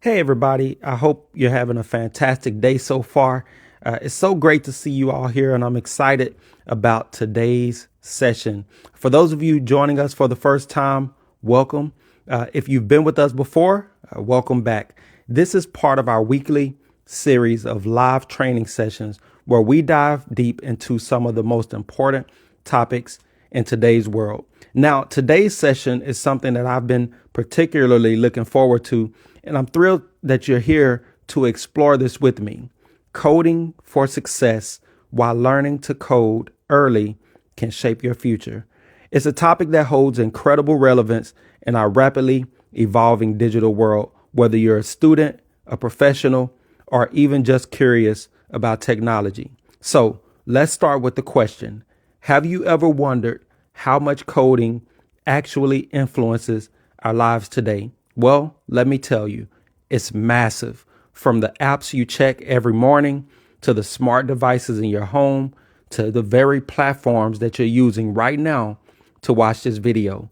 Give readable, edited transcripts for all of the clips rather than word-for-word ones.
Hey, everybody. I hope you're having a fantastic day so far. It's so great to see you all here, and I'm excited about today's session. For those of you joining us for the first time, welcome. If you've been with us before, welcome back. This is part of our weekly series of live training sessions where we dive deep into some of the most important topics in today's world. Now, today's session is something that I've been particularly looking forward to, and I'm thrilled that you're here to explore this with me. Coding for success while learning to code early can shape your future. It's a topic that holds incredible relevance in our rapidly evolving digital world, whether you're a student, a professional, or even just curious about technology. So let's start with the question. Have you ever wondered how much coding actually influences our lives today? Well, let me tell you, it's massive. From the apps you check every morning, to the smart devices in your home, to the very platforms that you're using right now to watch this video.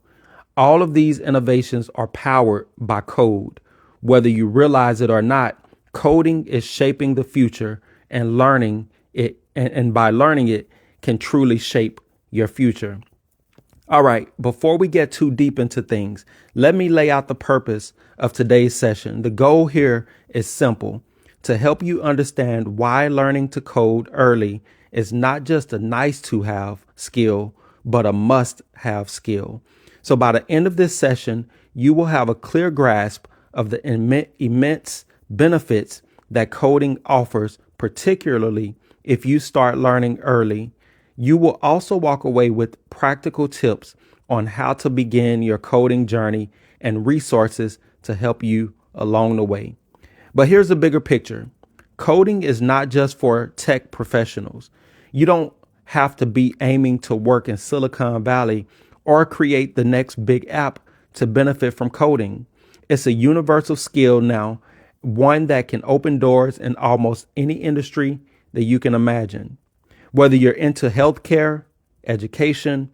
All of these innovations are powered by code. Whether you realize it or not, coding is shaping the future, and learning it, and by learning it, can truly shape your future. All right, before we get too deep into things, let me lay out the purpose of today's session. The goal here is simple: to help you understand why learning to code early is not just a nice to have skill, but a must have skill. So by the end of this session, you will have a clear grasp of the immense benefits that coding offers, particularly if you start learning early. You will also walk away with practical tips on how to begin your coding journey and resources to help you along the way. But here's the bigger picture. Coding is not just for tech professionals. You don't have to be aiming to work in Silicon Valley or create the next big app to benefit from coding. It's a universal skill now, one that can open doors in almost any industry that you can imagine. Whether you're into healthcare, education,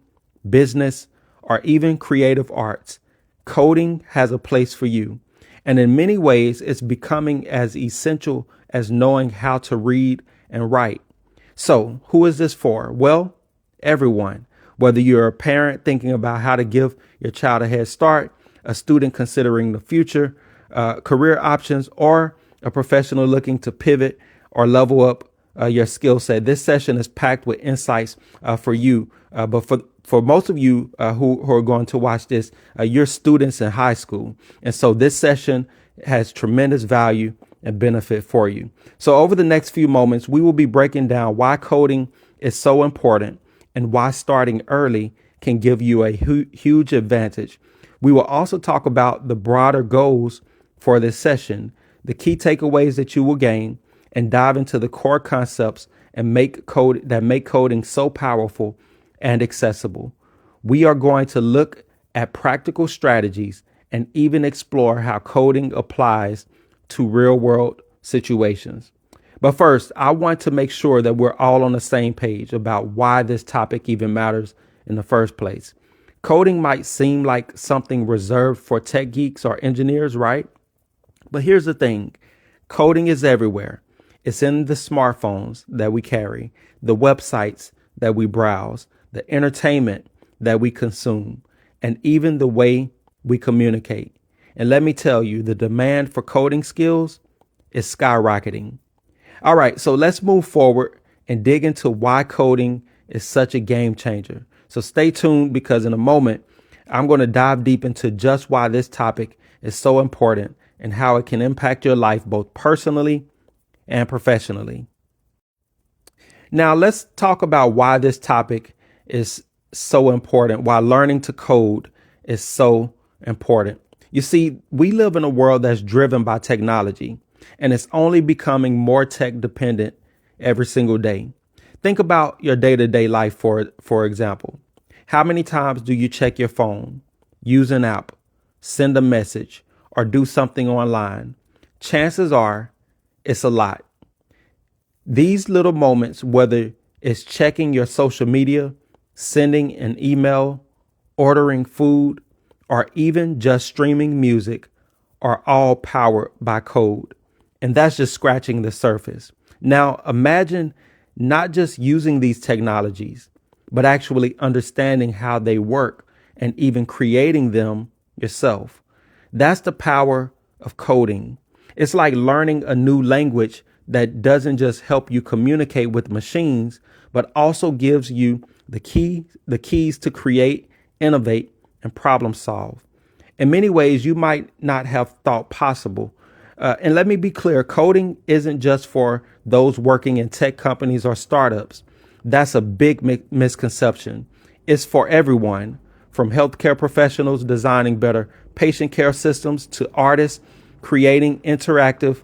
business, or even creative arts, coding has a place for you. And in many ways, it's becoming as essential as knowing how to read and write. So, who is this for? Well, everyone. Whether you're a parent thinking about how to give your child a head start, a student considering the future, career options, or a professional looking to pivot or level up your skill set. This session is packed with insights for you. But for most of you who are going to watch this, you're students in high school. And so this session has tremendous value and benefit for you. So over the next few moments, we will be breaking down why coding is so important and why starting early can give you a huge advantage. We will also talk about the broader goals for this session, the key takeaways that you will gain, and dive into the core concepts and make coding so powerful and accessible. We are going to look at practical strategies and even explore how coding applies to real world situations. But first, I want to make sure that we're all on the same page about why this topic even matters in the first place. Coding might seem like something reserved for tech geeks or engineers, right? But here's the thing. Coding is everywhere. It's in the smartphones that we carry, the websites that we browse, the entertainment that we consume, and even the way we communicate. And let me tell you, the demand for coding skills is skyrocketing. All right, so let's move forward and dig into why coding is such a game changer. So stay tuned, because in a moment, I'm going to dive deep into just why this topic is so important and how it can impact your life both personally and professionally. Now, let's talk about why this topic is so important, why learning to code is so important. You see, we live in a world that's driven by technology, and it's only becoming more tech dependent every single day. Think about your day-to-day life, for example. How many times do you check your phone, use an app, send a message, or do something online? Chances are it's a lot. These little moments, whether it's checking your social media, sending an email, ordering food, or even just streaming music, are all powered by code. And that's just scratching the surface. Now, imagine not just using these technologies, but actually understanding how they work and even creating them yourself. That's the power of coding. It's like learning a new language that doesn't just help you communicate with machines, but also gives you the keys to create, innovate, and problem solve. In many ways, you might not have thought possible. And let me be clear, coding isn't just for those working in tech companies or startups. That's a big misconception. It's for everyone, from healthcare professionals designing better patient care systems to artists creating interactive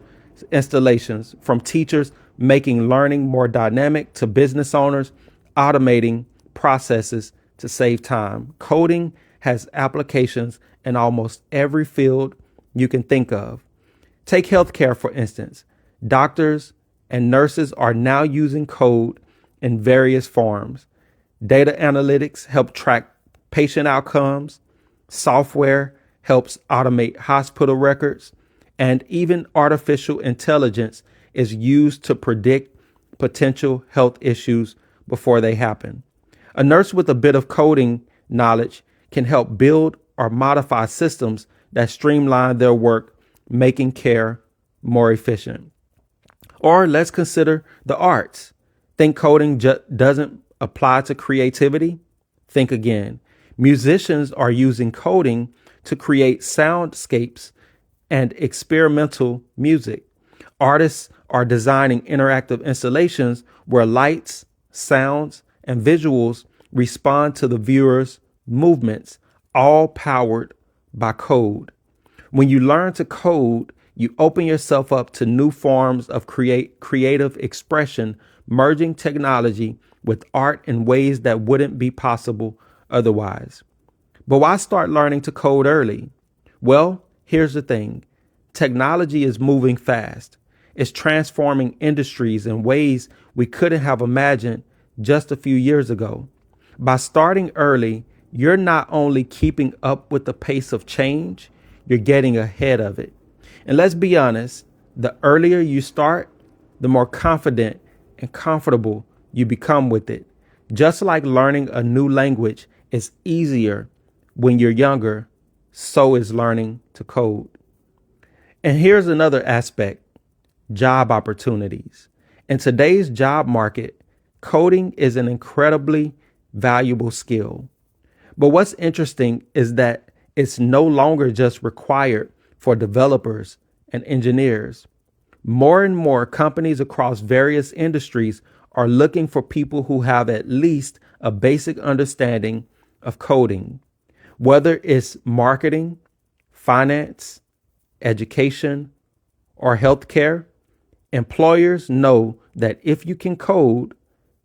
installations, from teachers making learning more dynamic to business owners automating processes to save time. Coding has applications in almost every field you can think of. Take healthcare, for instance. Doctors and nurses are now using code in various forms. Data analytics help track patient outcomes. Software helps automate hospital records. And even artificial intelligence is used to predict potential health issues before they happen. A nurse with a bit of coding knowledge can help build or modify systems that streamline their work, making care more efficient. Or let's consider the arts. Think coding doesn't apply to creativity? Think again. Musicians are using coding to create soundscapes and experimental music. Artists are designing interactive installations where lights, sounds, and visuals respond to the viewer's movements, all powered by code. When you learn to code, you open yourself up to new forms of creative expression, merging technology with art in ways that wouldn't be possible otherwise. But why start learning to code early? Well, here's the thing. Technology is moving fast. It's transforming industries in ways we couldn't have imagined just a few years ago. By starting early, you're not only keeping up with the pace of change, you're getting ahead of it. And let's be honest, the earlier you start, the more confident and comfortable you become with it. Just like learning a new language is easier when you're younger, so is learning to code. And here's another aspect: job opportunities. In today's job market, coding is an incredibly valuable skill. But what's interesting is that it's no longer just required for developers and engineers. More and more companies across various industries are looking for people who have at least a basic understanding of coding, whether it's marketing, finance, education, or healthcare. Employers know that if you can code,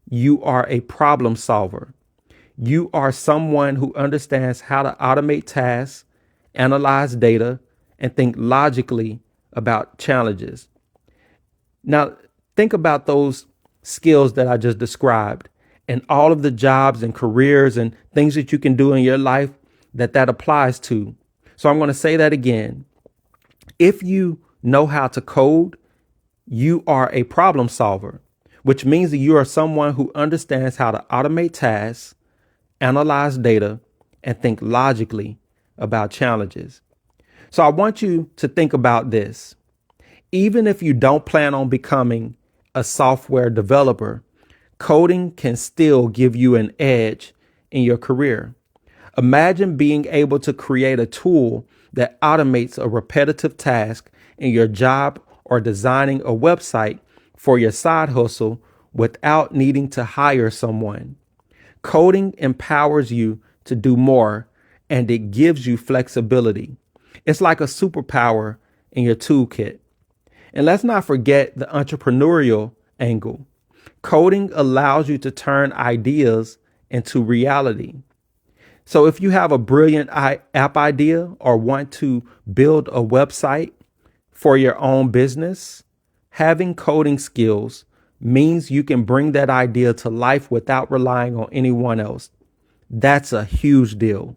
you are a problem solver. You are someone who understands how to automate tasks, analyze data, and think logically about challenges. Now, think about those skills that I just described and all of the jobs and careers and things that you can do in your life that applies to. So I'm going to say that again. If you know how to code, you are a problem solver, which means that you are someone who understands how to automate tasks, analyze data, and think logically about challenges. So I want you to think about this. Even if you don't plan on becoming a software developer, coding can still give you an edge in your career. Imagine being able to create a tool that automates a repetitive task in your job or designing a website for your side hustle without needing to hire someone. Coding empowers you to do more, and it gives you flexibility. It's like a superpower in your toolkit. And let's not forget the entrepreneurial angle. Coding allows you to turn ideas into reality. So if you have a brilliant app idea or want to build a website for your own business, having coding skills means you can bring that idea to life without relying on anyone else. That's a huge deal.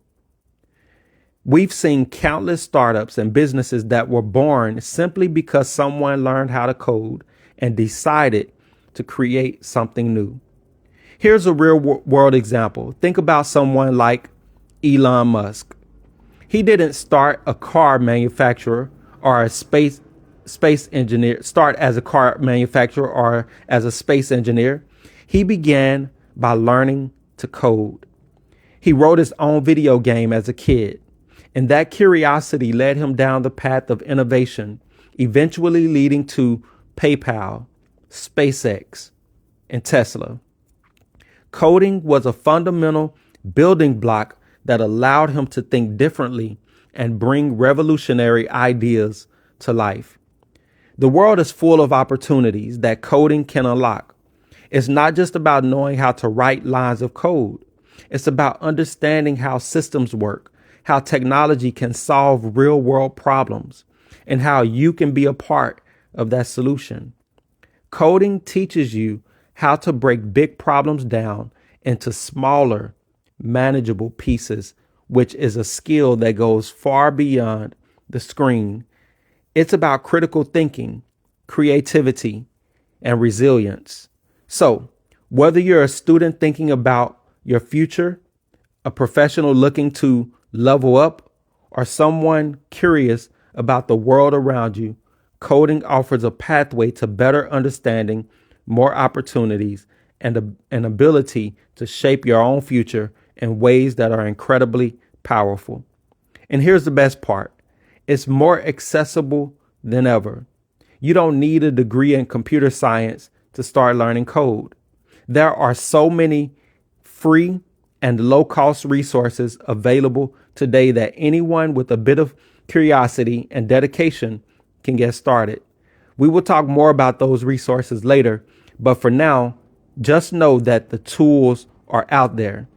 We've seen countless startups and businesses that were born simply because someone learned how to code and decided to create something new. Here's a real world example. Think about someone like Elon Musk. He didn't start a car manufacturer or a space engineer, start as a car manufacturer or as a space engineer. He began by learning to code. He wrote his own video game as a kid, and that curiosity led him down the path of innovation, eventually leading to PayPal, SpaceX, and Tesla. Coding was a fundamental building block that allowed him to think differently and bring revolutionary ideas to life. The world is full of opportunities that coding can unlock. It's not just about knowing how to write lines of code. It's about understanding how systems work, how technology can solve real world problems, and how you can be a part of that solution. Coding teaches you how to break big problems down into smaller, manageable pieces, which is a skill that goes far beyond the screen. It's about critical thinking, creativity, and resilience. So, whether you're a student thinking about your future, a professional looking to level up, or someone curious about the world around you, coding offers a pathway to better understanding, more opportunities, and an ability to shape your own future in ways that are incredibly powerful. And here's the best part. It's more accessible than ever. You don't need a degree in computer science to start learning code. There are so many free and low-cost resources available today that anyone with a bit of curiosity and dedication can get started. We will talk more about those resources later, but for now, just know that the tools are out there.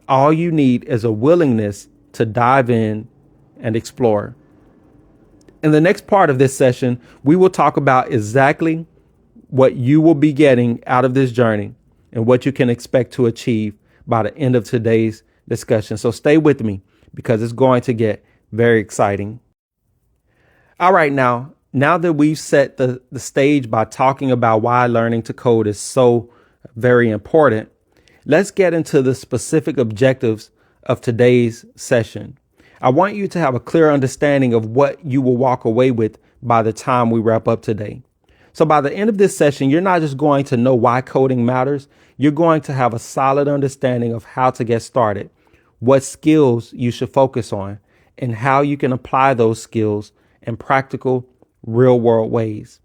All you need is a willingness to dive in and explore. In the next part of this session, we will talk about exactly what you will be getting out of this journey and what you can expect to achieve by the end of today's discussion. So stay with me because it's going to get very exciting. All right, now that we've set the stage by talking about why learning to code is so very important, let's get into the specific objectives of today's session. I want you to have a clear understanding of what you will walk away with by the time we wrap up today. So by the end of this session, you're not just going to know why coding matters. You're going to have a solid understanding of how to get started, what skills you should focus on, and how you can apply those skills in practical, real world ways.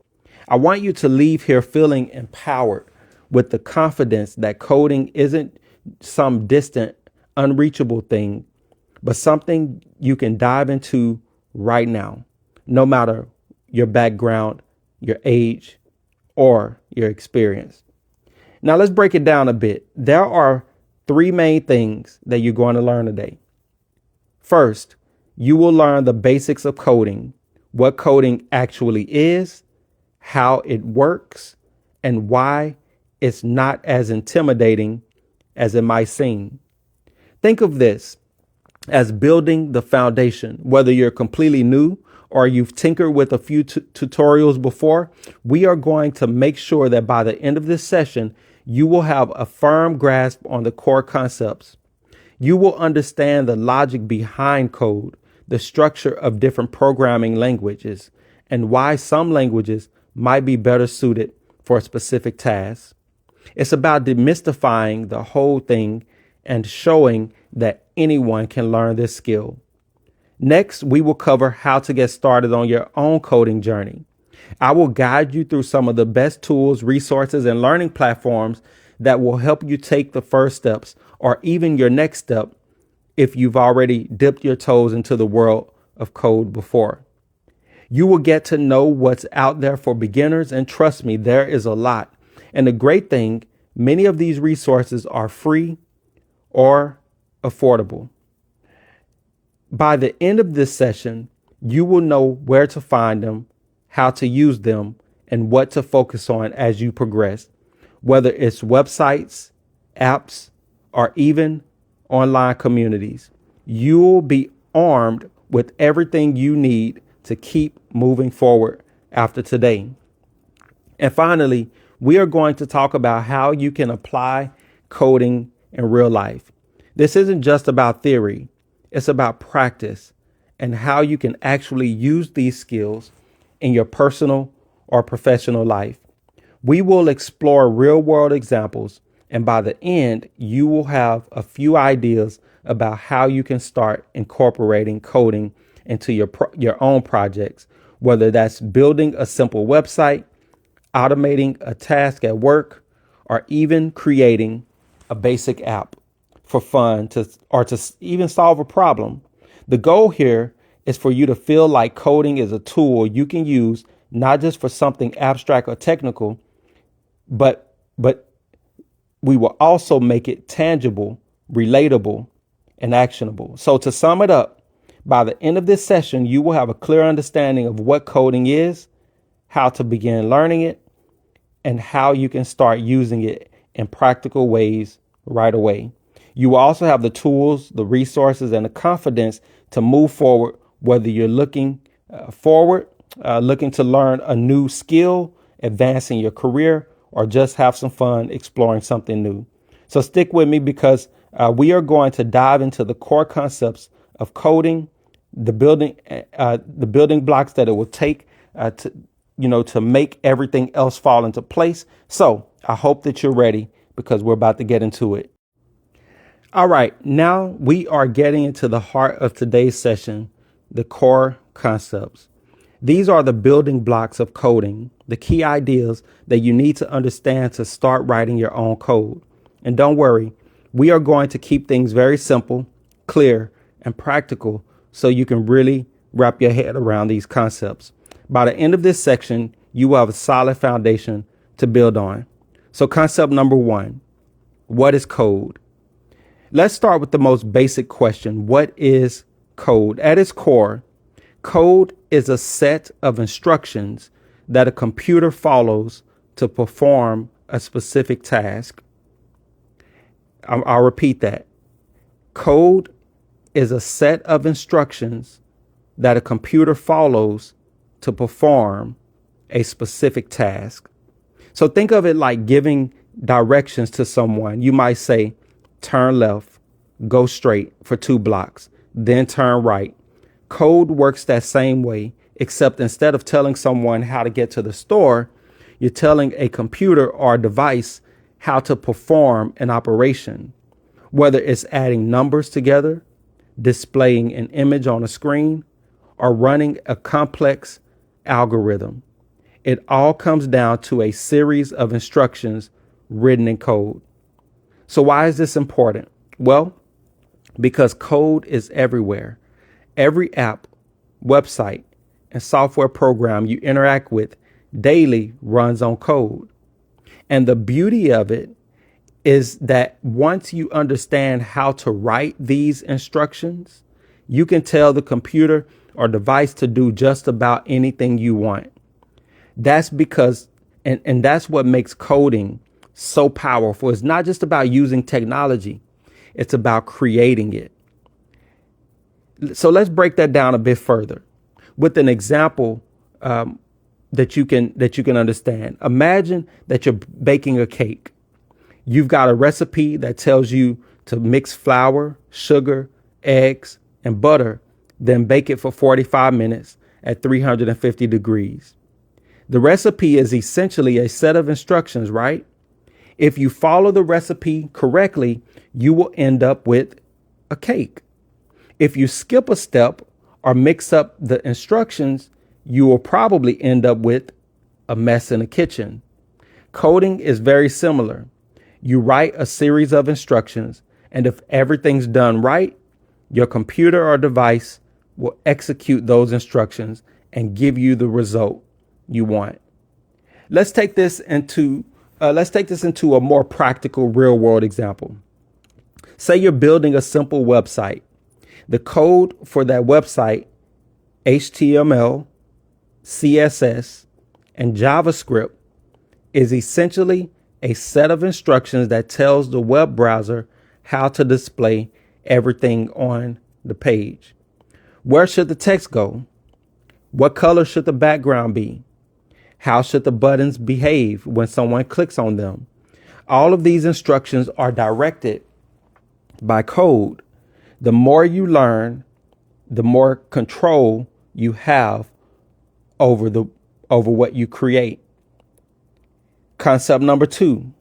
I want you to leave here feeling empowered with the confidence that coding isn't some distant, unreachable thing, but something you can dive into right now, no matter your background, your age, or your experience. Now let's break it down a bit. There are three main things that you're going to learn today. First, you will learn the basics of coding, what coding actually is, how it works, and why it's not as intimidating as it might seem. Think of this as building the foundation. Whether you're completely new or you've tinkered with a few tutorials before, we are going to make sure that by the end of this session, you will have a firm grasp on the core concepts. You will understand the logic behind code, the structure of different programming languages, and why some languages might be better suited for a specific task. It's about demystifying the whole thing and showing that anyone can learn this skill. Next, we will cover how to get started on your own coding journey. I will guide you through some of the best tools, resources, and learning platforms that will help you take the first steps or even your next step if you've already dipped your toes into the world of code before. You will get to know what's out there for beginners, and trust me, there is a lot. And the great thing, many of these resources are free or affordable. By the end of this session, you will know where to find them, how to use them, and what to focus on as you progress, whether it's websites, apps, or even online communities. You'll be armed with everything you need to keep moving forward after today. And finally, we are going to talk about how you can apply coding in real life. This isn't just about theory, it's about practice and how you can actually use these skills in your personal or professional life. We will explore real world examples, and by the end, you will have a few ideas about how you can start incorporating coding into your own projects, whether that's building a simple website, automating a task at work, or even creating a basic app for fun to even solve a problem. The goal here is for you to feel like coding is a tool you can use not just for something abstract or technical, but we will also make it tangible, relatable, and actionable. So to sum it up, by the end of this session, you will have a clear understanding of what coding is, how to begin learning it, and how you can start using it in practical ways right away. You will also have the tools, the resources, and the confidence to move forward, whether you're looking looking to learn a new skill, advancing your career, or just have some fun exploring something new. So stick with me because we are going to dive into the core concepts of coding, the building blocks that it will take to make everything else fall into place. So I hope that you're ready because we're about to get into it. All right, now we are getting into the heart of today's session, the core concepts. These are the building blocks of coding, the key ideas that you need to understand to start writing your own code. And don't worry, we are going to keep things very simple, clear, and practical so you can really wrap your head around these concepts. By the end of this section, you will have a solid foundation to build on. So concept number 1, what is code? Let's start with the most basic question. What is code? At its core, code is a set of instructions that a computer follows to perform a specific task. I'll repeat that. Code is a set of instructions that a computer follows to perform a specific task. So think of it like giving directions to someone. You might say, turn left, go straight for 2 blocks, then turn right. Code works that same way, except instead of telling someone how to get to the store, you're telling a computer or a device how to perform an operation, whether it's adding numbers together, displaying an image on a screen, or running a complex algorithm. It all comes down to a series of instructions written in code. So why is this important? Well, because code is everywhere. Every app, website, and software program you interact with daily runs on code. And the beauty of it is that once you understand how to write these instructions, you can tell the computer or device to do just about anything you want. That's because, and that's what makes coding so powerful. It's not just about using technology. It's about creating it. So let's break that down a bit further with an example that you can understand. Imagine that you're baking a cake. You've got a recipe that tells you to mix flour, sugar, eggs, and butter, then bake it for 45 minutes at 350 degrees. The recipe is essentially a set of instructions, right? If you follow the recipe correctly, you will end up with a cake. If you skip a step or mix up the instructions, you will probably end up with a mess in the kitchen. Coding is very similar. You write a series of instructions, and if everything's done right, your computer or device will execute those instructions and give you the result you want. Let's take this into a more practical real world example. Say you're building a simple website. The code for that website, HTML, CSS, and JavaScript, is essentially a set of instructions that tells the web browser how to display everything on the page. Where should the text go? What color should the background be? How should the buttons behave when someone clicks on them? All of these instructions are directed by code. The more you learn, the more control you have over what you create. Concept number 2,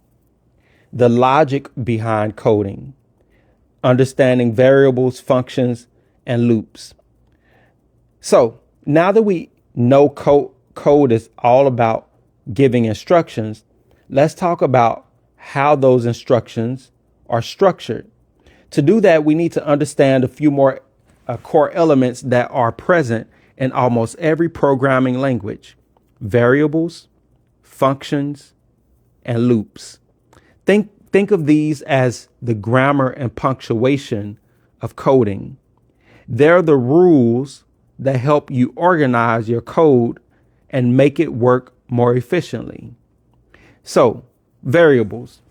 the logic behind coding, understanding variables, functions, and loops. So now that we know code is all about giving instructions, let's talk about how those instructions are structured. To do that, we need to understand a few more core elements that are present in almost every programming language: variables, functions, and loops. Think of these as the grammar and punctuation of coding. They're the rules that help you organize your code and make it work more efficiently. So, variables.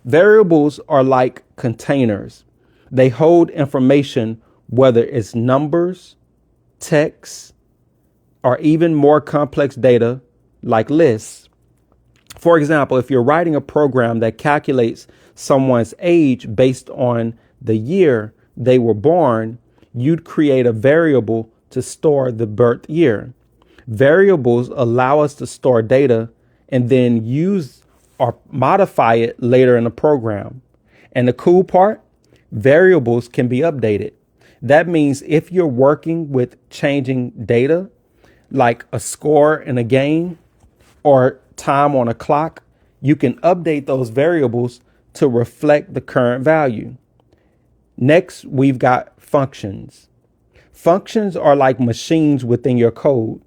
Variables are like containers. They hold information, whether it's numbers, text, or even more complex data like lists. For example, if you're writing a program that calculates someone's age based on the year they were born, you'd create a variable to store the birth year. Variables allow us to store data and then use or modify it later in the program. And the cool part, variables can be updated. That means if you're working with changing data, like a score in a game or time on a clock, you can update those variables to reflect the current value. Next, we've got functions. Functions are like machines within your code.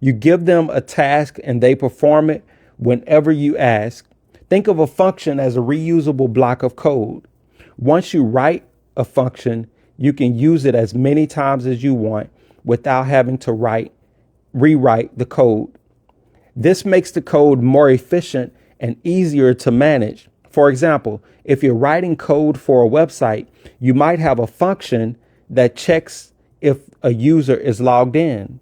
You give them a task and they perform it whenever you ask. Think of a function as a reusable block of code. Once you write a function, you can use it as many times as you want without having to rewrite the code. This makes the code more efficient and easier to manage. For example, if you're writing code for a website, you might have a function that checks if a user is logged in.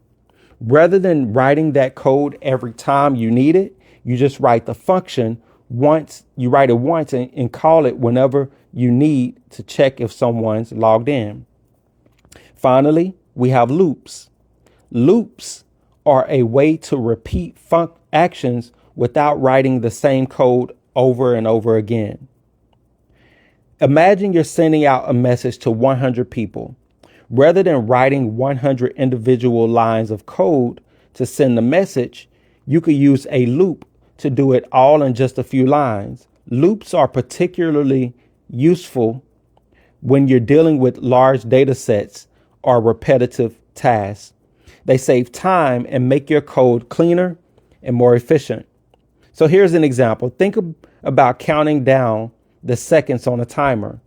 Rather than writing that code every time you need it, you just write the function once. You write it once and call it whenever you need to check if someone's logged in. Finally, we have loops. Loops are a way to repeat actions without writing the same code over and over again. Imagine you're sending out a message to 100 people. Rather than writing 100 individual lines of code to send the message, you could use a loop to do it all in just a few lines. Loops are particularly useful when you're dealing with large data sets or repetitive tasks. They save time and make your code cleaner and more efficient. So here's an example. Think about counting down the seconds on a timer.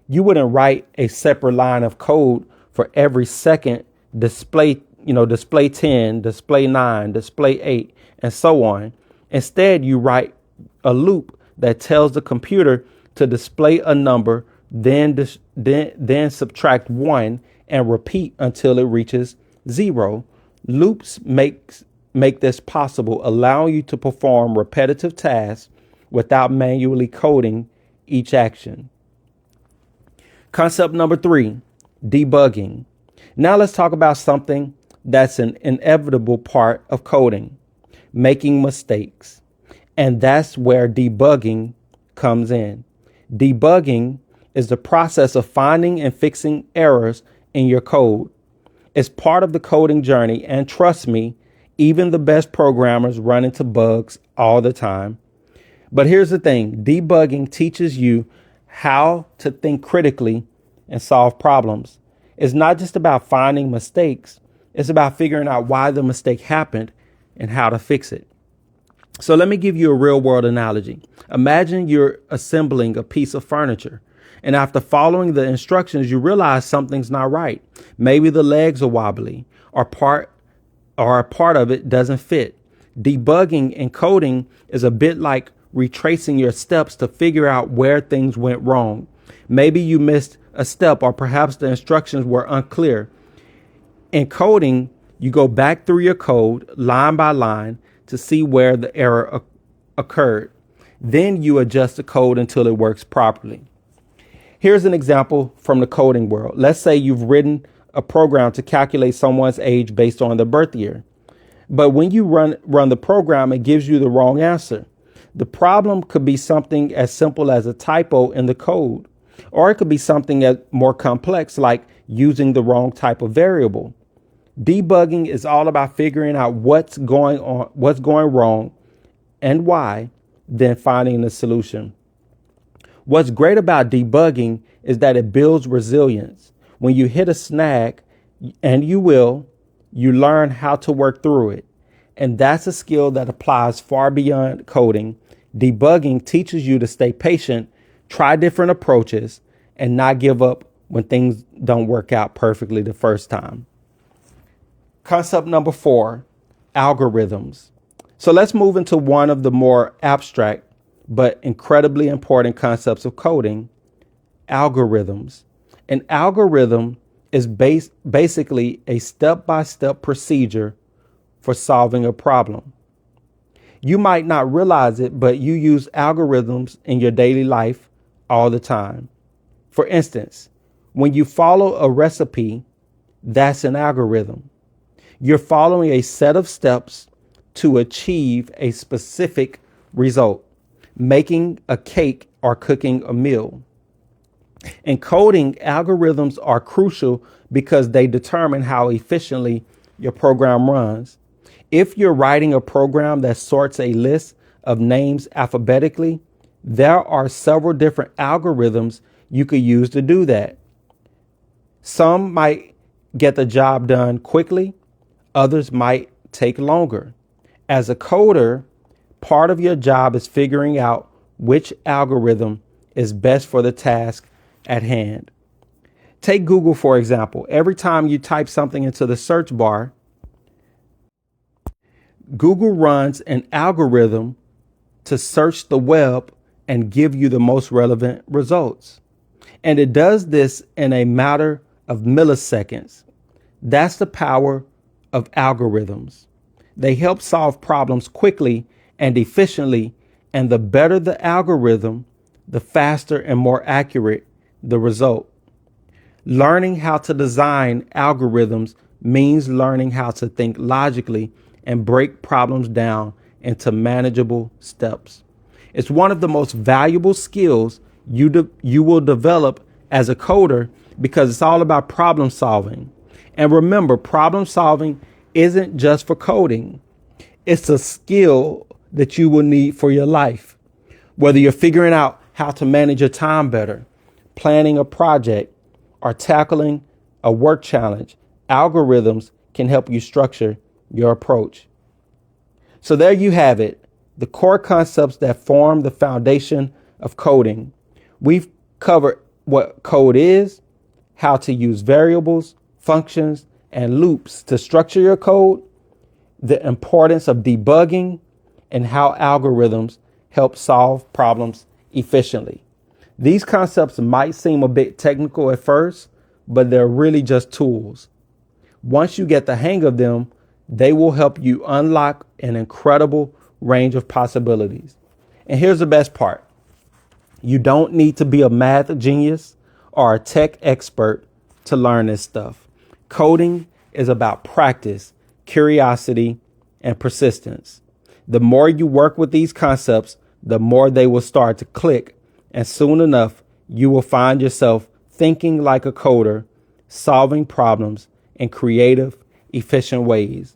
You wouldn't write a separate line of code for every second, display 10, display 9, display 8, and so on. Instead, you write a loop that tells the computer to display a number, then subtract 1 and repeat until it reaches 0. Loops make this possible, allowing you to perform repetitive tasks without manually coding each action. Concept number 3, debugging. Now let's talk about something that's an inevitable part of coding: making mistakes. And that's where debugging comes in. Debugging is the process of finding and fixing errors in your code. It's part of the coding journey, and trust me, even the best programmers run into bugs all the time. But here's the thing: debugging teaches you how to think critically and solve problems. It's not just about finding mistakes. It's about figuring out why the mistake happened and how to fix it. So let me give you a real world analogy. Imagine you're assembling a piece of furniture, and after following the instructions, you realize something's not right. Maybe the legs are wobbly, or a part of it doesn't fit. Debugging and coding is a bit like retracing your steps to figure out where things went wrong. Maybe you missed a step, or perhaps the instructions were unclear. In coding, you go back through your code line by line to see where the error occurred. Then you adjust the code until it works properly. Here's an example from the coding world. Let's say you've written a program to calculate someone's age based on their birth year. But when you run the program, it gives you the wrong answer. The problem could be something as simple as a typo in the code, or it could be something more complex, like using the wrong type of variable. Debugging is all about figuring out what's going wrong and why, then finding the solution. What's great about debugging is that it builds resilience. When you hit a snag, and you learn how to work through it. And that's a skill that applies far beyond coding. Debugging teaches you to stay patient, try different approaches, and not give up when things don't work out perfectly the first time. Concept number 4, algorithms. So let's move into one of the more abstract but incredibly important concepts of coding, algorithms. An algorithm is basically a step-by-step procedure for solving a problem. You might not realize it, but you use algorithms in your daily life all the time. For instance, when you follow a recipe, that's an algorithm. You're following a set of steps to achieve a specific result, making a cake or cooking a meal. In coding, algorithms are crucial because they determine how efficiently your program runs. If you're writing a program that sorts a list of names alphabetically, there are several different algorithms you could use to do that. Some might get the job done quickly, others might take longer. As a coder, part of your job is figuring out which algorithm is best for the task at hand. Take Google, for example. Every time you type something into the search bar, Google runs an algorithm to search the web and give you the most relevant results. And it does this in a matter of milliseconds. That's the power of algorithms. They help solve problems quickly and efficiently, and the better the algorithm, the faster and more accurate the result. Learning how to design algorithms means learning how to think logically and break problems down into manageable steps. It's one of the most valuable skills you will develop as a coder because it's all about problem solving. And remember, problem solving isn't just for coding. It's a skill that you will need for your life. Whether you're figuring out how to manage your time better, planning a project, or tackling a work challenge, algorithms can help you structure your approach. So there you have it, the core concepts that form the foundation of coding. We've covered what code is, how to use variables, functions, and loops to structure your code, the importance of debugging, and how algorithms help solve problems efficiently. These concepts might seem a bit technical at first, but they're really just tools. Once you get the hang of them, they will help you unlock an incredible range of possibilities. And here's the best part. You don't need to be a math genius or a tech expert to learn this stuff. Coding is about practice, curiosity, and persistence. The more you work with these concepts, the more they will start to click. And soon enough, you will find yourself thinking like a coder, solving problems in creative, efficient ways.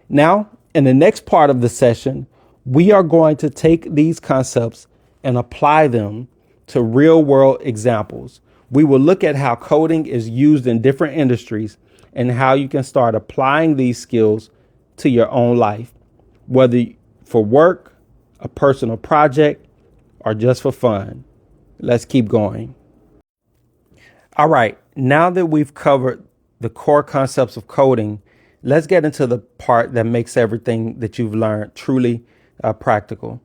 Now, in the next part of the session, we are going to take these concepts and apply them to real world examples. We will look at how coding is used in different industries and how you can start applying these skills to your own life, whether for work, a personal project, or just for fun. Let's keep going. All right, now that we've covered the core concepts of coding, let's get into the part that makes everything that you've learned truly practical.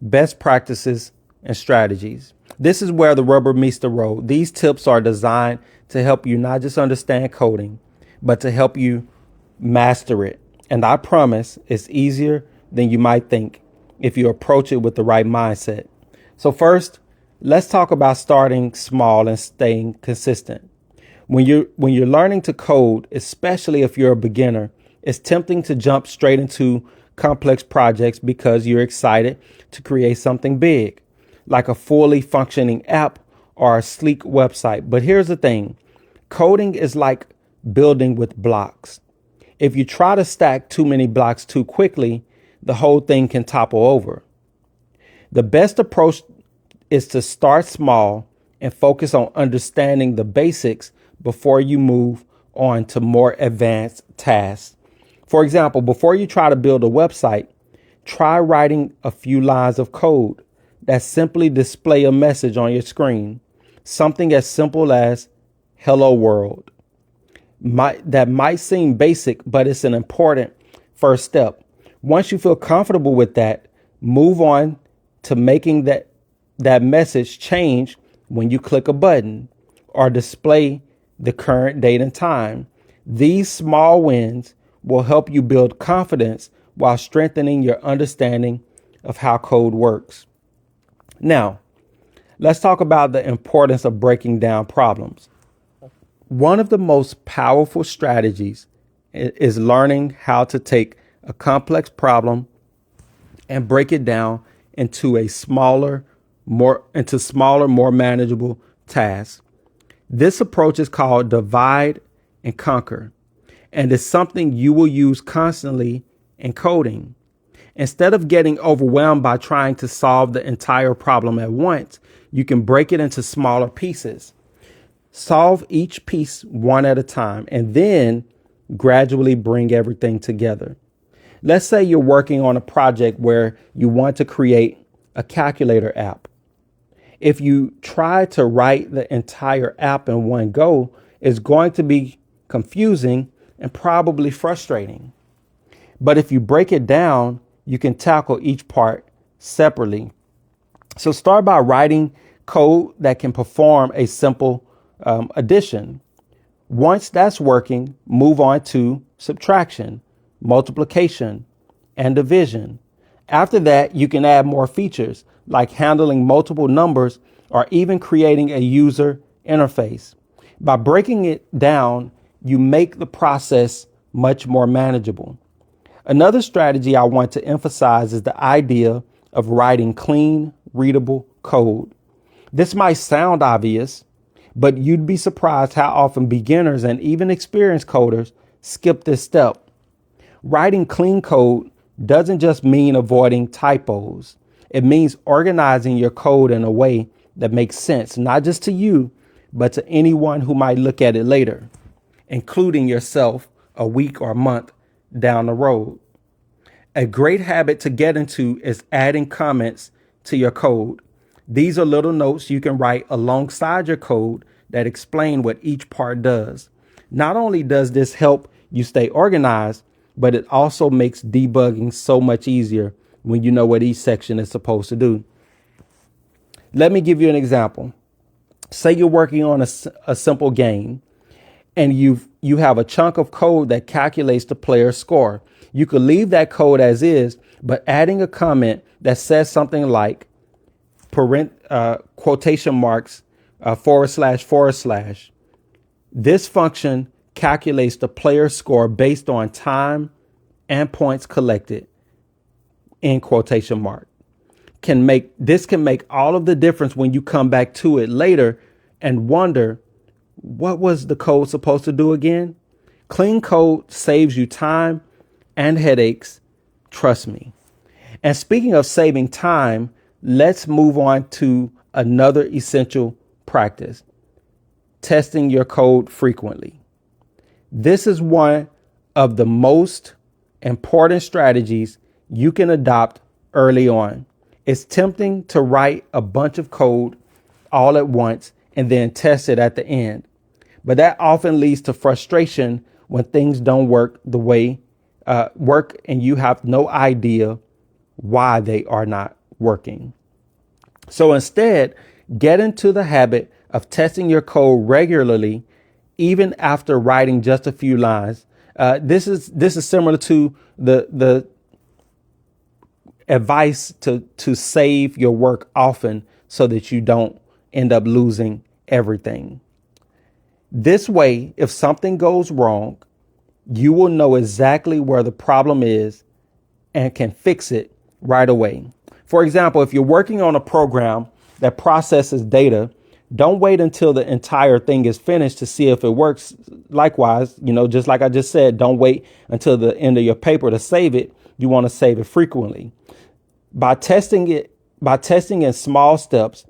Best practices and strategies. This is where the rubber meets the road. These tips are designed to help you not just understand coding, but to help you master it. And I promise it's easier than you might think if you approach it with the right mindset. So first, let's talk about starting small and staying consistent. When you're learning to code, especially if you're a beginner, it's tempting to jump straight into complex projects because you're excited to create something big, like a fully functioning app or a sleek website. But here's the thing. Coding is like building with blocks. If you try to stack too many blocks too quickly, the whole thing can topple over. The best approach is to start small and focus on understanding the basics before you move on to more advanced tasks. For example, before you try to build a website, try writing a few lines of code that simply display a message on your screen. Something as simple as "Hello World." That might seem basic, but it's an important first step. Once you feel comfortable with that, move on to making that message change when you click a button or display the current date and time. These small wins will help you build confidence while strengthening your understanding of how code works. Now, let's talk about the importance of breaking down problems. One of the most powerful strategies is learning how to take a complex problem and break it down into smaller, more manageable tasks. This approach is called divide and conquer, and it's something you will use constantly in coding. Instead of getting overwhelmed by trying to solve the entire problem at once, you can break it into smaller pieces. Solve each piece one at a time and then gradually bring everything together. Let's say you're working on a project where you want to create a calculator app. If you try to write the entire app in one go, it's going to be confusing and probably frustrating. But if you break it down, you can tackle each part separately. So start by writing code that can perform a simple addition. Once that's working, move on to subtraction, multiplication, and division. After that, you can add more features like handling multiple numbers or even creating a user interface. By breaking it down, you make the process much more manageable. Another strategy I want to emphasize is the idea of writing clean, readable code. This might sound obvious, but you'd be surprised how often beginners and even experienced coders skip this step. Writing clean code doesn't just mean avoiding typos. It means organizing your code in a way that makes sense, not just to you, but to anyone who might look at it later, including yourself a week or month down the road. A great habit to get into is adding comments to your code. These are little notes you can write alongside your code that explain what each part does. Not only does this help you stay organized, but it also makes debugging so much easier when you know what each section is supposed to do. Let me give you an example. Say you're working on a simple game and you have a chunk of code that calculates the player's score. You could leave that code as is, but adding a comment that says something like quotation marks, //. This function calculates the player's score based on time and points collected in quotation mark. This can make all of the difference when you come back to it later and wonder, what was the code supposed to do again? Clean code saves you time and headaches. Trust me. And speaking of saving time, let's move on to another essential practice: testing your code frequently. This is one of the most important strategies you can adopt early on. It's tempting to write a bunch of code all at once and then test it at the end. But that often leads to frustration when things don't work and you have no idea why they are not working. So instead, get into the habit of testing your code regularly even after writing just a few lines. This is similar to the advice to save your work often so that you don't end up losing everything. This way, if something goes wrong, you will know exactly where the problem is and can fix it right away. For example, if you're working on a program that processes data, don't wait until the entire thing is finished to see if it works. Likewise, just like I just said, don't wait until the end of your paper to save it. You want to save it frequently. By testing in small steps,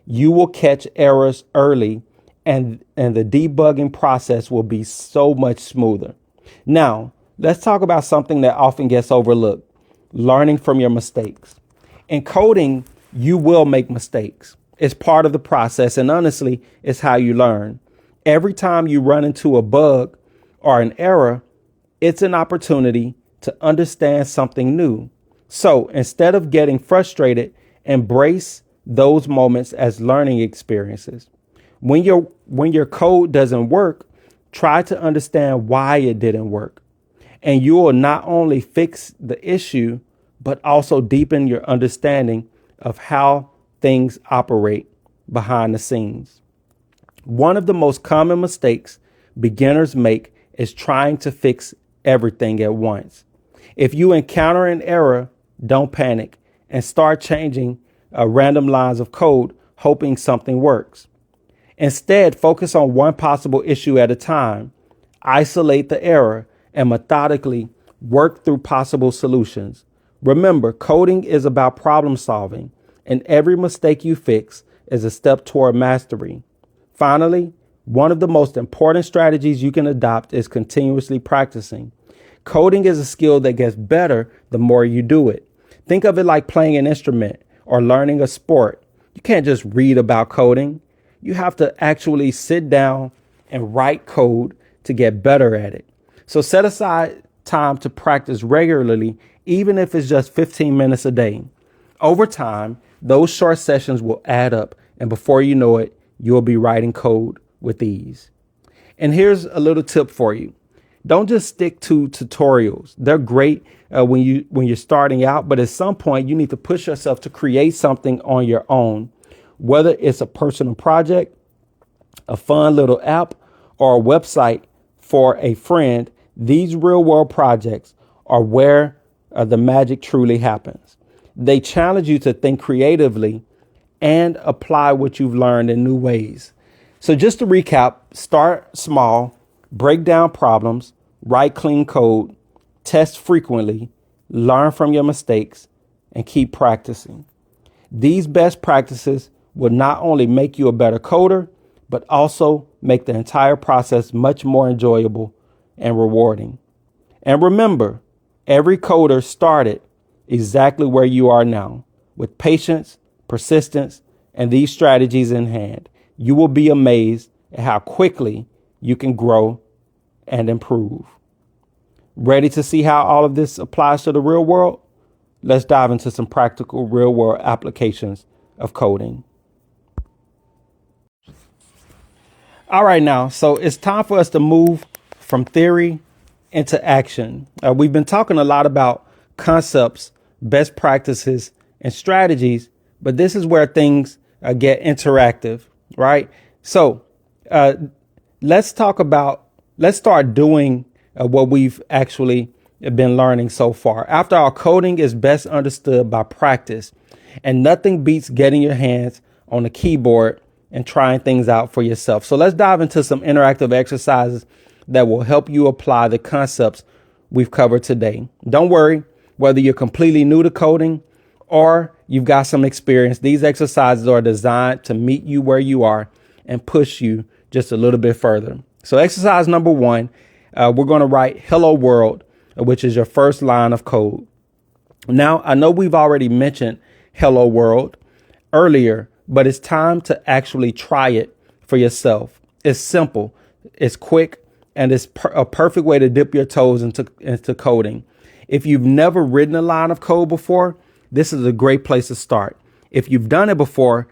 you will catch errors early and the debugging process will be so much smoother. Now, let's talk about something that often gets overlooked: learning from your mistakes. In coding, you will make mistakes. It's part of the process, and honestly, it's how you learn. Every time you run into a bug or an error, it's an opportunity to understand something new. So instead of getting frustrated, embrace those moments as learning experiences. When your code doesn't work, try to understand why it didn't work. And you will not only fix the issue, but also deepen your understanding of how things operate behind the scenes. One of the most common mistakes beginners make is trying to fix everything at once. If you encounter an error, don't panic and start changing random lines of code, hoping something works. Instead, focus on one possible issue at a time. Isolate the error and methodically work through possible solutions. Remember, coding is about problem solving, and every mistake you fix is a step toward mastery. Finally, one of the most important strategies you can adopt is continuously practicing. Coding is a skill that gets better the more you do it. Think of it like playing an instrument or learning a sport. You can't just read about coding. You have to actually sit down and write code to get better at it. So set aside time to practice regularly, even if it's just 15 minutes a day. Over time, those short sessions will add up, and before you know it, you'll be writing code with ease. And here's a little tip for you. Don't just stick to tutorials. They're great when you're starting out, but at some point you need to push yourself to create something on your own. Whether it's a personal project, a fun little app, or a website for a friend, these real world projects are where the magic truly happens. They challenge you to think creatively and apply what you've learned in new ways. So just to recap, start small, break down problems, write clean code, test frequently, learn from your mistakes, and keep practicing. These best practices will not only make you a better coder, but also make the entire process much more enjoyable and rewarding. And remember, every coder started exactly where you are now. With patience, persistence, and these strategies in hand, you will be amazed at how quickly you can grow and improve. Ready to see how all of this applies to the real world? Let's dive into some practical real world applications of coding. All right, now, so it's time for us to move from theory into action. We've been talking a lot about concepts, best practices, and strategies, but this is where things get interactive, right? So let's start doing what we've actually been learning so far. After all, coding is best understood by practice, and nothing beats getting your hands on the keyboard and trying things out for yourself. So let's dive into some interactive exercises that will help you apply the concepts we've covered today. Don't worry, whether you're completely new to coding or you've got some experience, these exercises are designed to meet you where you are and push you just a little bit further. So exercise number 1, we're going to write hello world, which is your first line of code. Now, I know we've already mentioned hello world earlier, but it's time to actually try it for yourself. It's simple, it's quick, and it's a perfect way to dip your toes into coding. If you've never written a line of code before, this is a great place to start. If you've done it before,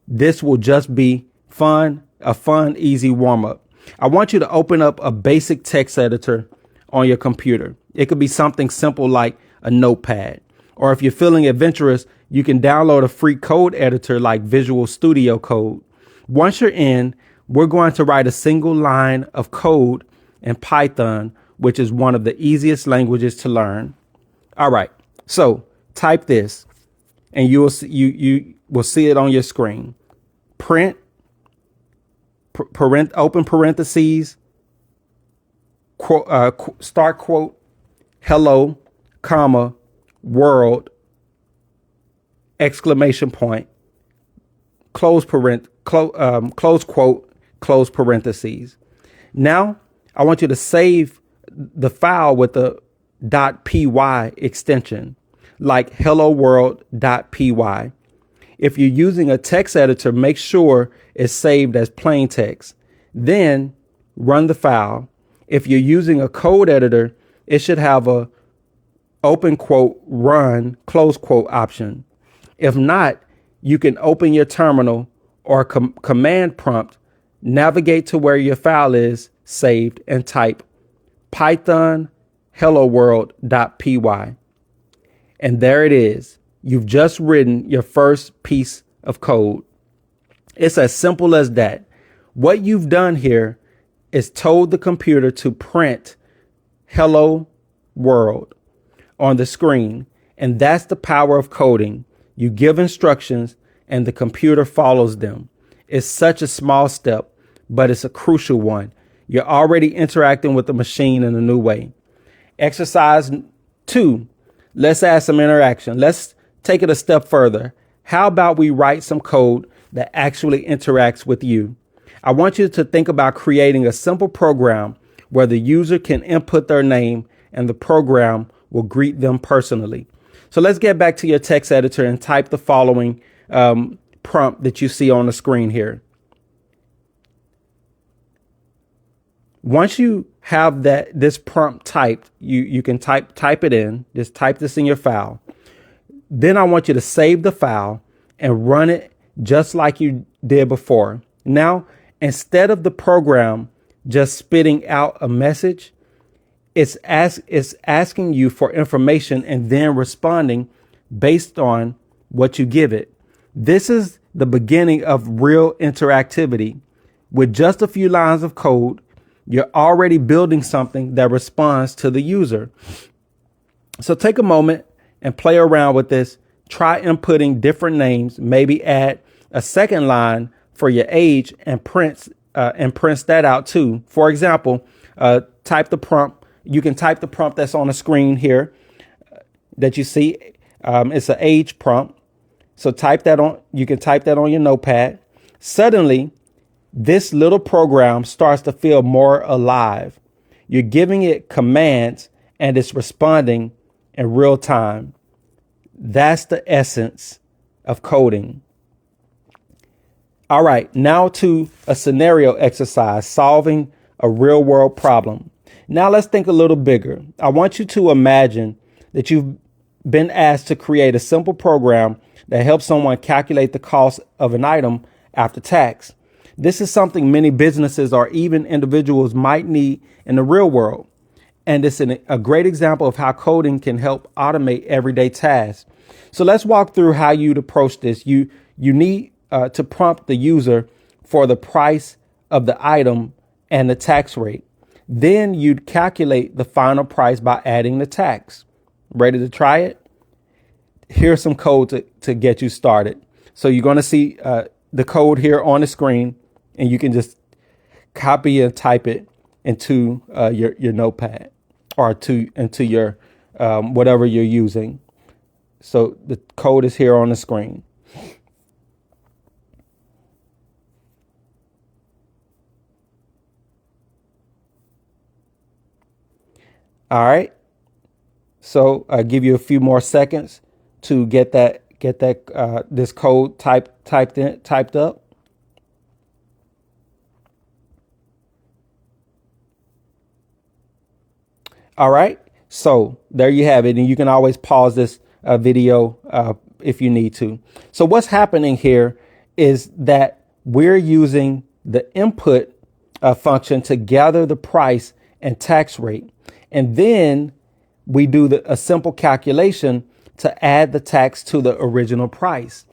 this will just be a fun, easy warm up. I want you to open up a basic text editor on your computer. It could be something simple like a notepad, or if you're feeling adventurous, you can download a free code editor like Visual Studio Code. Once you're in, we're going to write a single line of code in Python, which is one of the easiest languages to learn. All right, so type this and you will see it on your screen. Print, open parentheses, start quote, hello, comma, world, exclamation point, close quote, close parentheses. Now, I want you to save the file with the .py extension, like hello world.py. If you're using a text editor, make sure it's saved as plain text. Then run the file. If you're using a code editor, it should have a open quote, run, close quote option. If not, you can open your terminal or command prompt, navigate to where your file is saved and type Python hello world.py. And there it is. You've just written your first piece of code. It's as simple as that. What you've done here is told the computer to print hello world on the screen. And that's the power of coding. You give instructions and the computer follows them. It's such a small step, but it's a crucial one. You're already interacting with the machine in a new way. Exercise 2. Let's add some interaction. Let's take it a step further. How about we write some code that actually interacts with you? I want you to think about creating a simple program where the user can input their name and the program will greet them personally. So let's get back to your text editor and type the following prompt that you see on the screen here. Once you have this prompt typed, you can type it in. Just type this in your file. Then I want you to save the file and run it just like you did before. Now, instead of the program just spitting out a message, it's asking you for information and then responding based on what you give it. This is the beginning of real interactivity. With just a few lines of code, you're already building something that responds to the user. So take a moment and play around with this. Try inputting different names, maybe add a second line for your age and prints that out too. For example, type the prompt. You can type the prompt that's on the screen here that you see. It's an age prompt. So you can type that on your notepad. Suddenly, this little program starts to feel more alive. You're giving it commands and it's responding in real time. That's the essence of coding. All right, now to a scenario exercise, solving a real world problem. Now let's think a little bigger. I want you to imagine that you've been asked to create a simple program that helps someone calculate the cost of an item after tax. This is something many businesses or even individuals might need in the real world. And it's a great example of how coding can help automate everyday tasks. So let's walk through how you'd approach this. You need to prompt the user for the price of the item and the tax rate. Then you'd calculate the final price by adding the tax. Ready to try it? Here's some code to get you started. So you're going to see the code here on the screen, and you can just copy and type it into your notepad or into your whatever you're using. So the code is here on the screen. All right. So I'll give you a few more seconds to get this code typed up. All right. So there you have it. And you can always pause this video if you need to. So what's happening here is that we're using the input function to gather the price and tax rate. And then we do a simple calculation to add the tax to the original price.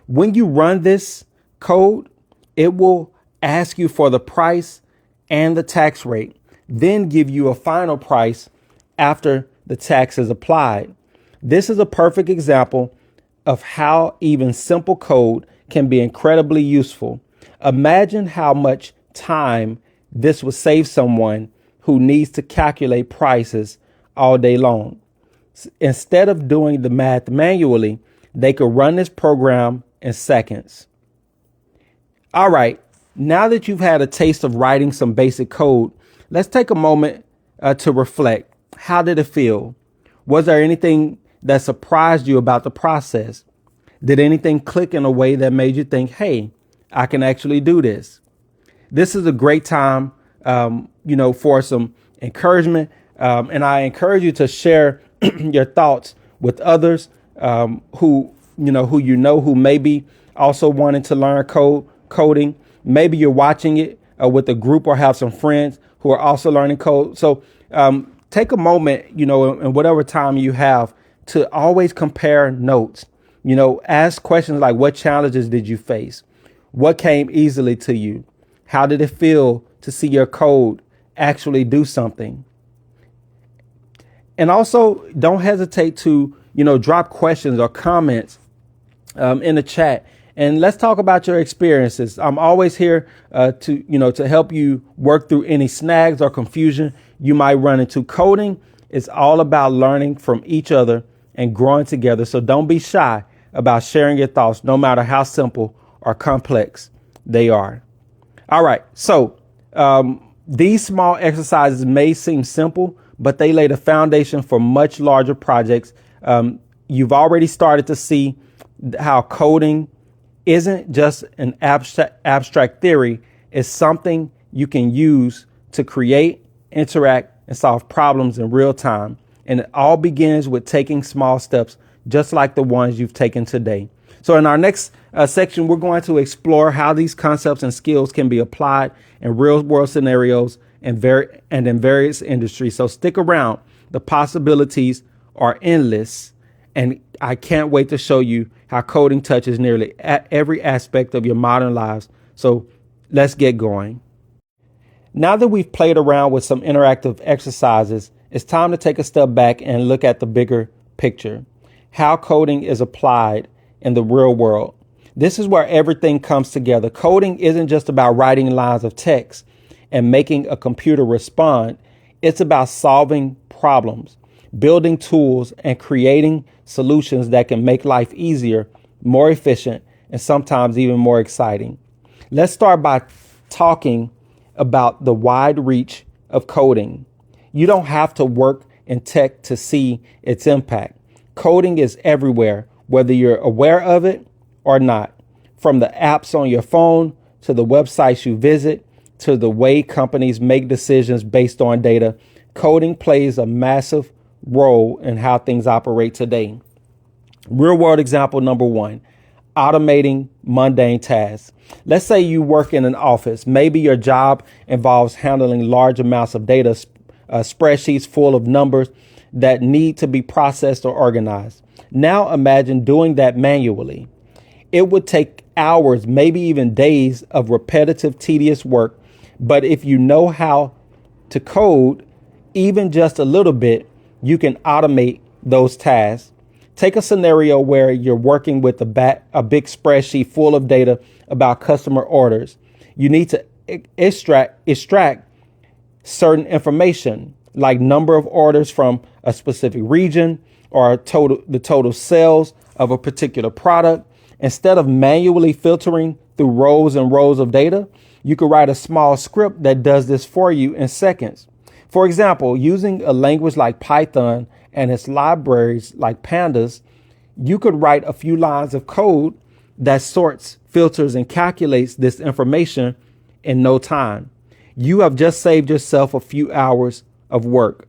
When you run this code, it will ask you for the price and the tax rate, then give you a final price after the tax is applied. This is a perfect example of how even simple code can be incredibly useful. Imagine how much time this would save someone who needs to calculate prices all day long. Instead of doing the math manually, they could run this program in seconds. All right, now that you've had a taste of writing some basic code, let's take a moment to reflect. How did it feel? Was there anything that surprised you about the process? Did anything click in a way that made you think, hey, I can actually do this? This is a great time, for some encouragement. And I encourage you to share your thoughts with others who may be also wanting to learn coding. Maybe you're watching it with a group or have some friends who are also learning code. So take a moment, in whatever time you have, to always compare notes. Ask questions like, what challenges did you face? What came easily to you? How did it feel to see your code actually do something? And also don't hesitate to, drop questions or comments in the chat. And let's talk about your experiences. I'm always here to help you work through any snags or confusion you might run into. Coding is all about learning from each other and growing together. So don't be shy about sharing your thoughts, no matter how simple or complex they are. All right. So these small exercises may seem simple, but they lay the foundation for much larger projects. You've already started to see how coding isn't just an abstract theory. It's something you can use to create, interact, and solve problems in real time. And it all begins with taking small steps, just like the ones you've taken today. So in our next section, we're going to explore how these concepts and skills can be applied in real world scenarios and in various industries. So stick around. The possibilities are endless. And I can't wait to show you how coding touches nearly every aspect of your modern lives. So let's get going. Now that we've played around with some interactive exercises, it's time to take a step back and look at the bigger picture, how coding is applied in the real world. This is where everything comes together. Coding isn't just about writing lines of text and making a computer respond. It's about solving problems, building tools, and creating solutions that can make life easier, more efficient, and sometimes even more exciting. Let's start by talking about the wide reach of coding. You don't have to work in tech to see its impact. Coding is everywhere, whether you're aware of it or not. From the apps on your phone to the websites you visit to the way companies make decisions based on data, coding plays a massive role in how things operate today. Real world example number one, automating mundane tasks. Let's say you work in an office. Maybe your job involves handling large amounts of data, spreadsheets full of numbers that need to be processed or organized. Now imagine doing that manually. It would take hours, maybe even days of repetitive, tedious work. But if you know how to code, even just a little bit, you can automate those tasks. Take a scenario where you're working with a big spreadsheet full of data about customer orders. You need to extract certain information like number of orders from a specific region or the total sales of a particular product. Instead of manually filtering through rows and rows of data, you could write a small script that does this for you in seconds. For example, using a language like Python and its libraries like pandas, you could write a few lines of code that sorts, filters, and calculates this information in no time. You have just saved yourself a few hours of work.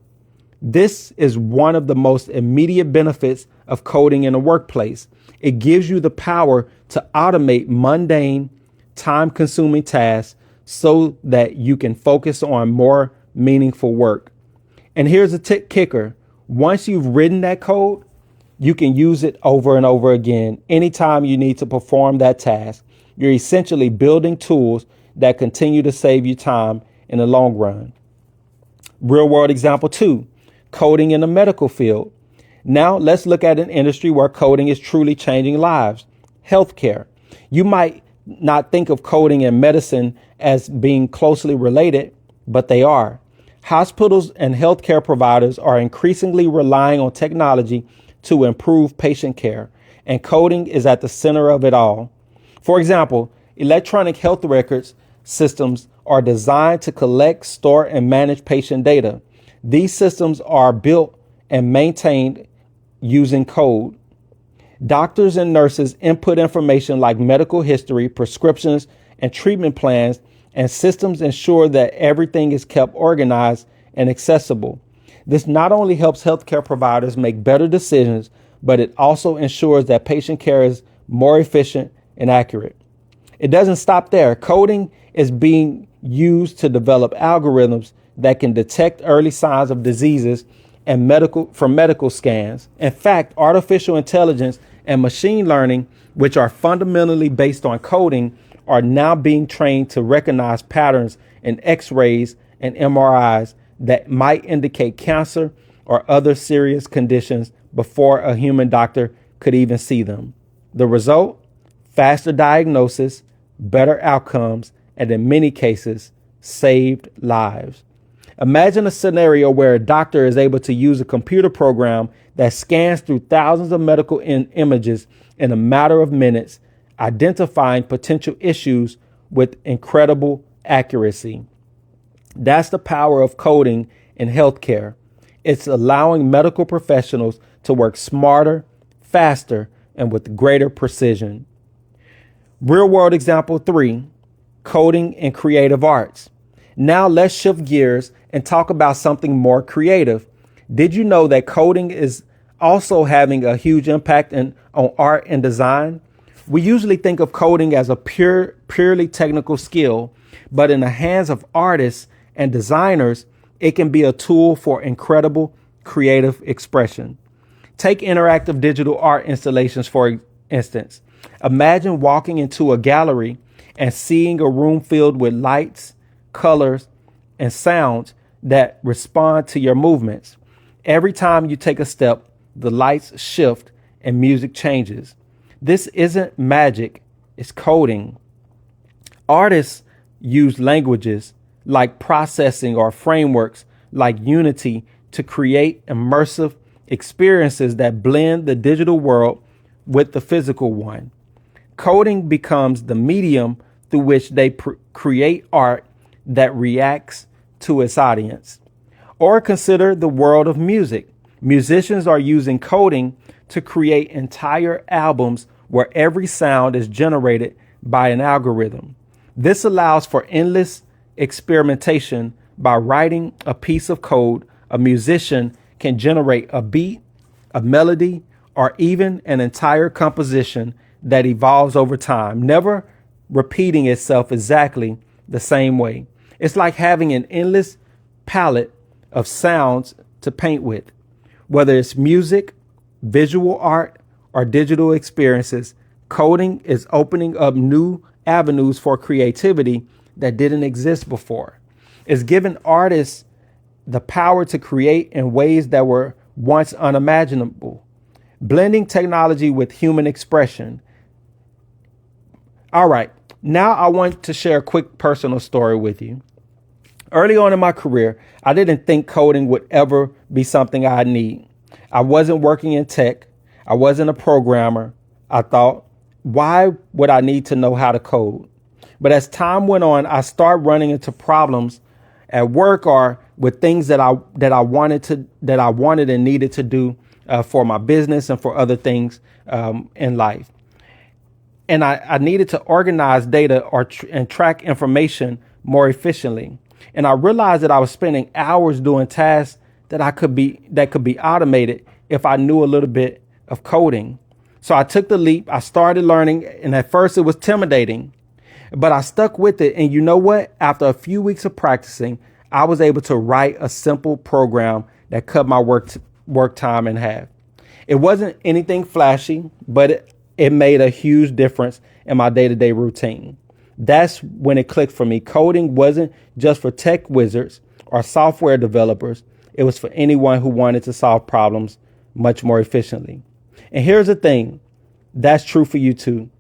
This is one of the most immediate benefits of coding in a workplace. It gives you the power to automate mundane, time-consuming tasks so that you can focus on more meaningful work. And here's a kicker. Once you've written that code, you can use it over and over again anytime you need to perform that task. You're essentially building tools that continue to save you time in the long run. Real world example 2, coding in the medical field. Now let's look at an industry where coding is truly changing lives. Healthcare. You might not think of coding and medicine as being closely related, but they are. Hospitals and healthcare providers are increasingly relying on technology to improve patient care, and coding is at the center of it all. For example, electronic health records systems are designed to collect, store, and manage patient data. These systems are built and maintained using code. Doctors and nurses input information like medical history, prescriptions, and treatment plans, and systems ensure that everything is kept organized and accessible. This not only helps healthcare providers make better decisions, but it also ensures that patient care is more efficient and accurate. It doesn't stop there. Coding is being used to develop algorithms that can detect early signs of diseases and medical scans. In fact, artificial intelligence and machine learning, which are fundamentally based on coding, are now being trained to recognize patterns in X-rays and MRIs that might indicate cancer or other serious conditions before a human doctor could even see them. The result? Faster diagnosis, better outcomes, and in many cases, saved lives. Imagine a scenario where a doctor is able to use a computer program that scans through thousands of medical images in a matter of minutes, identifying potential issues with incredible accuracy. That's the power of coding in healthcare. It's allowing medical professionals to work smarter, faster, and with greater precision. Real world example 3, coding in creative arts. Now let's shift gears and talk about something more creative. Did you know that coding is also having a huge impact on art and design? We usually think of coding as a purely technical skill, but in the hands of artists and designers, it can be a tool for incredible creative expression. Take interactive digital art installations, for instance. Imagine walking into a gallery and seeing a room filled with lights, colors, and sounds that respond to your movements. Every time you take a step, the lights shift and music changes. This isn't magic, it's coding. Artists use languages like processing or frameworks like Unity to create immersive experiences that blend the digital world with the physical one. Coding becomes the medium through which they create art that reacts to its audience. Or consider the world of music. Musicians are using coding to create entire albums where every sound is generated by an algorithm. This allows for endless experimentation. By writing a piece of code, a musician can generate a beat, a melody, or even an entire composition that evolves over time, never repeating itself exactly the same way. It's like having an endless palette of sounds to paint with. Whether it's music, visual art, or digital experiences, coding is opening up new avenues for creativity that didn't exist before. It's giving artists the power to create in ways that were once unimaginable, blending technology with human expression. All right, now I want to share a quick personal story with you. Early on in my career, I didn't think coding would ever be something I'd need. I wasn't working in tech. I wasn't a programmer. I thought, why would I need to know how to code? But as time went on, I started running into problems at work or with things that I wanted and needed to do for my business and for other things in life. And I needed to organize data and track information more efficiently. And I realized that I was spending hours doing tasks that could be automated if I knew a little bit of coding. So I took the leap. I started learning, and at first it was intimidating. But I stuck with it. And you know what? After a few weeks of practicing, I was able to write a simple program that cut my work time in half. It wasn't anything flashy, but it made a huge difference in my day-to-day routine. That's when it clicked for me. Coding wasn't just for tech wizards or software developers. It was for anyone who wanted to solve problems much more efficiently. And here's the thing, that's true for you too.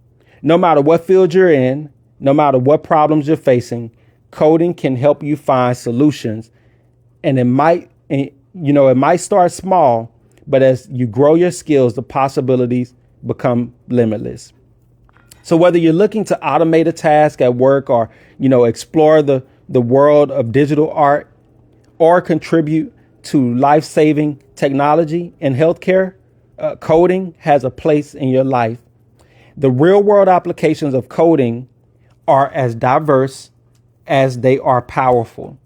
No matter what field you're in, no matter what problems you're facing, coding can help you find solutions. And it might start small, but as you grow your skills, the possibilities become limitless. So whether you're looking to automate a task at work or, explore the world of digital art or contribute to life-saving technology in healthcare, coding has a place in your life. The real world applications of coding are as diverse as they are powerful.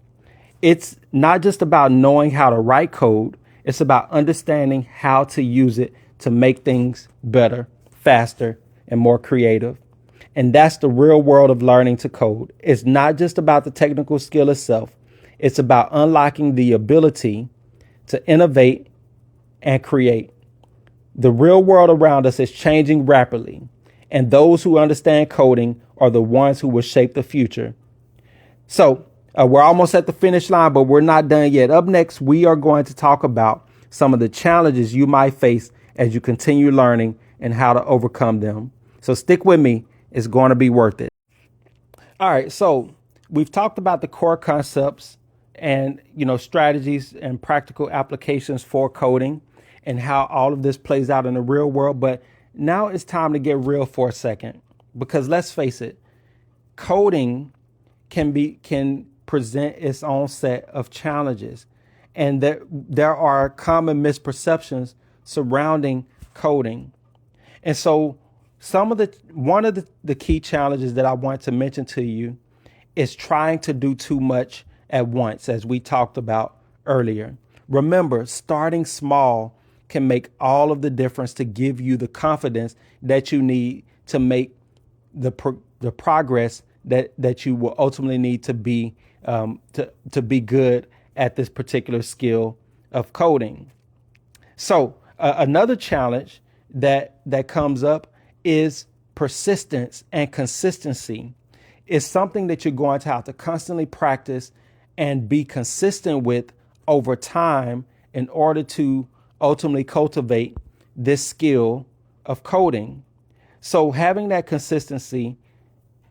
It's not just about knowing how to write code. It's about understanding how to use it to make things better, faster, and more creative. And that's the real world of learning to code. It's not just about the technical skill itself. It's about unlocking the ability to innovate and create. The real world around us is changing rapidly, and those who understand coding are the ones who will shape the future. So we're almost at the finish line, but we're not done yet. Up next, we are going to talk about some of the challenges you might face as you continue learning and how to overcome them. So stick with me. It's going to be worth it. All right. So we've talked about the core concepts and, strategies and practical applications for coding and how all of this plays out in the real world. But now it's time to get real for a second, because let's face it, coding can present its own set of challenges. And there are common misperceptions surrounding coding. And so one of the key challenges that I want to mention to you is trying to do too much at once, as we talked about earlier. Remember, starting small can make all of the difference to give you the confidence that you need to make the progress that you will ultimately need to be good at this particular skill of coding. So another challenge that comes up is persistence and consistency. It's something that you're going to have to constantly practice and be consistent with over time in order to ultimately cultivate this skill of coding. So having that consistency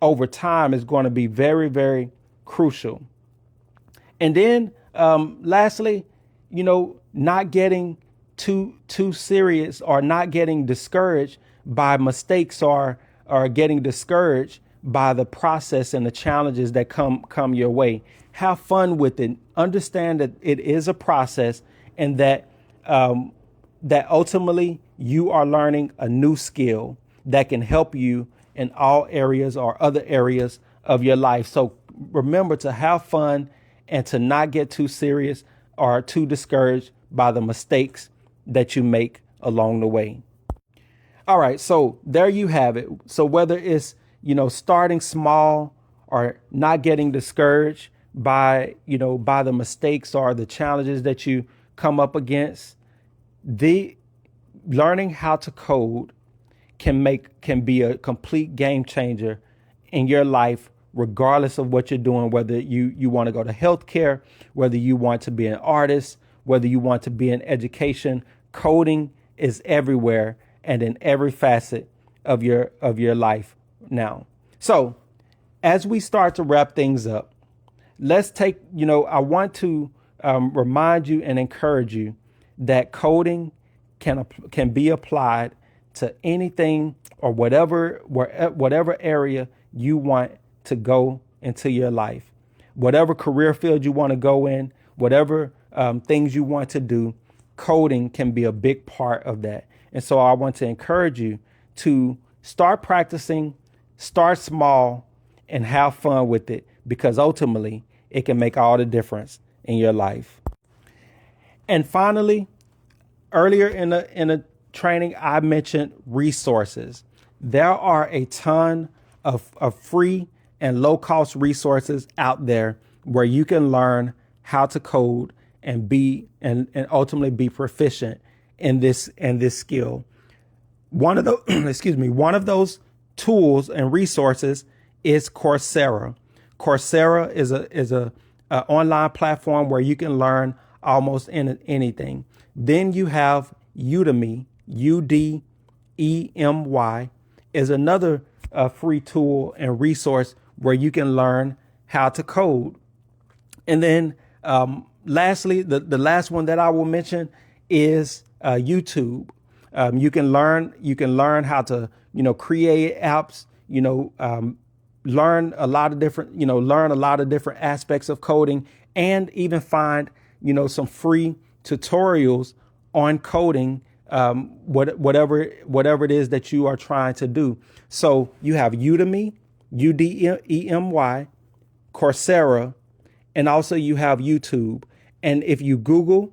over time is going to be very, very crucial. And then lastly, not getting too serious or not getting discouraged by mistakes or getting discouraged by the process and the challenges that come your way. Have fun with it. Understand that it is a process, and that ultimately you are learning a new skill that can help you in all areas or other areas of your life. So remember to have fun and to not get too serious or too discouraged by the mistakes that you make along the way. All right, so there you have it. So whether it's, starting small or not getting discouraged by the mistakes or the challenges that you come up against, the learning how to code can be a complete game changer in your life, regardless of what you're doing, whether you want to go to healthcare, whether you want to be an artist, whether you want to be in education. Coding is everywhere and in every facet of your life now. So as we start to wrap things up, let's take, I want to remind you and encourage you that coding can be applied to anything or whatever area you want to go into your life, whatever career field you want to go in, whatever things you want to do. Coding can be a big part of that. And so I want to encourage you to start practicing, start small, and have fun with it, because ultimately it can make all the difference in your life. And finally, earlier in the training, I mentioned resources. There are a ton of free and low cost resources out there where you can learn how to code and and ultimately be proficient in this skill. One of the one of those tools and resources is Coursera. Coursera is a online platform where you can learn almost anything. Then you have Udemy, Udemy is another free tool and resource where you can learn how to code. And then lastly, the last one that I will mention is YouTube. You can learn how to, create apps, learn a lot of different aspects of coding, and even find, some free tutorials on coding, whatever it is that you are trying to do. So you have Udemy, Udemy, Coursera, and also you have YouTube. And if you Google,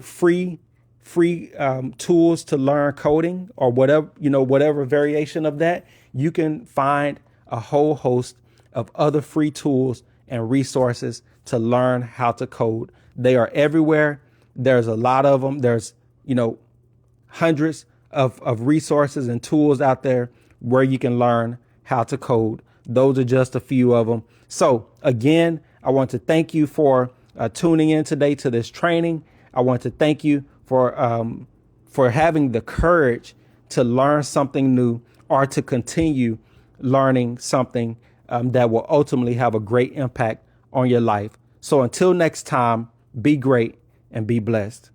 free tools to learn coding or whatever variation of that, you can find a whole host of other free tools and resources to learn how to code. They are everywhere. There's a lot of them. There's, hundreds of resources and tools out there where you can learn how to code. Those are just a few of them. So again, I want to thank you for tuning in today to this training. I want to thank you for having the courage to learn something new or to continue learning something that will ultimately have a great impact on your life. So until next time, be great and be blessed.